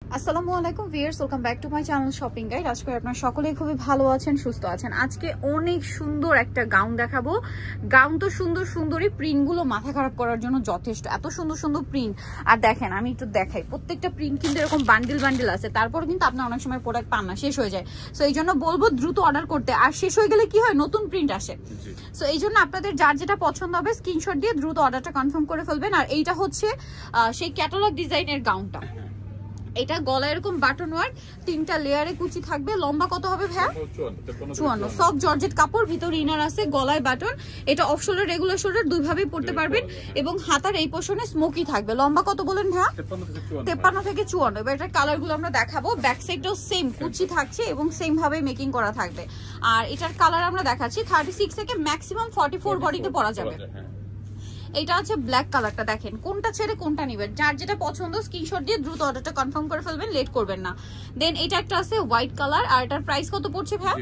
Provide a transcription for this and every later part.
আসসালামু আলাইকুম viewers, welcome back to my channel shopping guide. আশা করি আপনারা সকলেই খুবই ভালো আছেন, সুস্থ আছেন। আজকে অনেক সুন্দর একটা গাউন দেখাবো। গাউন তো সুন্দরই, প্রিন্টগুলো মাথা খারাপ করার জন্য যথেষ্ট। এত সুন্দর প্রিন্ট। আর দেখেন, আমি একটু দেখাই, প্রত্যেকটা প্রিন্ট কিন্তু এরকম বান্ডিল আছে। তারপর কিন্তু আপনার অনেক সময় প্রোডাক্ট পান না, শেষ হয়ে যায়। সো এই জন্য বলবো দ্রুত অর্ডার করতে। আর শেষ হয়ে গেলে কি হয়, নতুন প্রিন্ট আসে। সো এই জন্য আপনাদের যার যেটা পছন্দ হবে স্ক্রিনশট দিয়ে দ্রুত অর্ডারটা কনফার্ম করে ফেলবেন। আর এইটা হচ্ছে সেই ক্যাটালগ ডিজাইনের গাউনটা। এটা গলা এরকম বাটন ওয়ার্ক, 3টা লেয়ারে কুচি থাকবে। লম্বা কত হবে ভাইয়া? 54। সফট জর্জেট কাপড়, ভিতরে ইনার আছে, গলায় বাটন। এটা অফ শোল্ডার, রেগুলার শোল্ডার দুইভাবেই পরতে পারবেন। এবং হাতার এই পোর্শনে স্মোকি থাকবে। লম্বা কত বলেন ভাইয়া? 53 থেকে 54। এবার এটার কালারগুলো আমরা দেখাবো। ব্যাক সাইডটাও সেম কুচি থাকছে এবং সেম ভাবে মেকিং করা থাকবে। আর এটার কালার আমরা দেখাচ্ছি 36 থেকে ম্যাক্সিমাম 44 বডিতে পরা যাবে। এটা আছে ব্ল্যাক কালারটা, দেখেন কোনটা ছেড়ে কোনটা নেবেন। যার যেটা পছন্দ স্ক্রিনশট দিয়ে দ্রুত অর্ডারটা কনফার্ম করে ফেলবেন, লেট করবেন না। দেন এটা একটা আছে হোয়াইট কালার। আর এটার প্রাইস কত পড়ছে ভাই?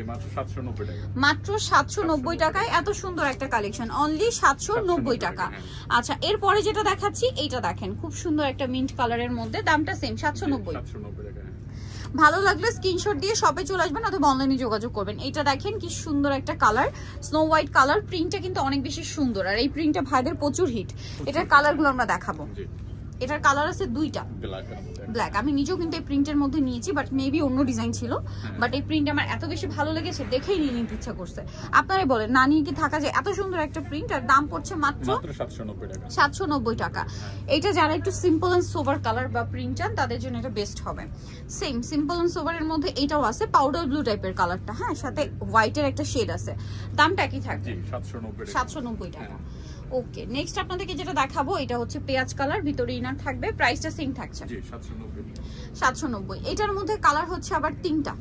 মাত্র 790 টাকায় এত সুন্দর একটা কালেকশন, অনলি 790 টাকা। আচ্ছা, এরপরে যেটা দেখাচ্ছি এইটা দেখেন, খুব সুন্দর একটা মিন্ট কালারের মধ্যে, দামটা সেম 790 টাকা। ভালো লাগলে স্ক্রিনশট দিয়ে শপে চলে আসবেন অথবা অনলাইনে যোগাযোগ করবেন। এটা দেখেন কি সুন্দর একটা কালার, স্নো হোয়াইট কালার। প্রিন্টটা কিন্তু অনেক বেশি সুন্দর, আর এই প্রিন্টটা ভাইদের প্রচুর হিট। এটার কালারগুলো আমরা দেখাবো। এটার কালার আছে দুইটা, ব্ল্যাক। আমি নিজেও কিন্তু এই প্রিন্টের মধ্যে নিয়েছি, বাট মেবি অন্য ডিজাইন ছিল। বাট এই প্রিন্ট আমার এত বেশি ভালো লেগেছে, দেখেই নিয়ে নিতে ইচ্ছা করছে। আপনারাই বলেন, না নিয়ে কি থাকা যায়? এত সুন্দর একটা প্রিন্ট, আর দাম পড়ছে মাত্র 790 টাকা। এটা যারা একটু সিম্পল এন্ড সোবার কালার বা প্রিন্ট চান তাদের জন্য এটা বেস্ট হবে। সেম সিম্পল এন্ড সোবারের মধ্যে এটাও আছে, পাউডার ব্লু টাইপের কালারটা, হ্যাঁ, সাথে হোয়াইটের একটা শেড আছে। দামটা কি থাকবে? 790 টাকা। ওকে, নেক্সট আপনাদেরকে যেটা দেখাবো এটা হচ্ছে পেঁয়াজ কালার, ভিতরে ইনার থাকবে। প্রাইসটা সেম থাকছে 790। এটার মধ্যে কালার হচ্ছে আবার 3টা।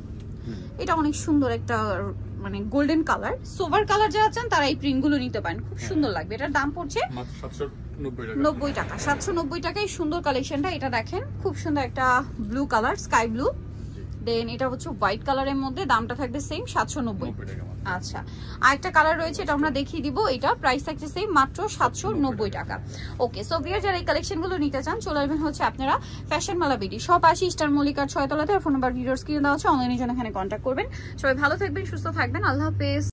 এটা অনেক সুন্দর একটা মানে গোল্ডেন কালার। সোভার কালার যারা চান তারা এই প্রিন্টগুলো নিতে পারেন, খুব সুন্দর লাগবে। এটার দাম পড়ছে 790 টাকা। 790 টাকায় সুন্দর কালেকশনটা। এটা দেখেন খুব সুন্দর একটা ব্লু কালার, স্কাই ব্লু। দেন এটা হচ্ছে হোয়াইট কালারের মধ্যে, দামটা থাকবে সেম 790 টাকা। আচ্ছা, আরেকটা কালার রয়েছে, এটা আমরা দেখিয়ে দিব। এটা প্রাইস থাকছে সেম, মাত্র 790 টাকা। ওকে, সো ভিউয়ার যারা এই কালেকশনগুলো নিতে চান চলে আসবেন হচ্ছে আপনারা ফ্যাশন মালা বিডি শপ 80 স্টার মল্লিকার 6 তলাতে। আর ফোন নাম্বার ভিডিওর স্ক্রিনে দেওয়া আছে, অনলাইনের জন্য এখানে কন্ট্যাক্ট করবেন। সবাই ভালো থাকবেন, সুস্থ থাকবেন, আল্লাহ হাফেজ।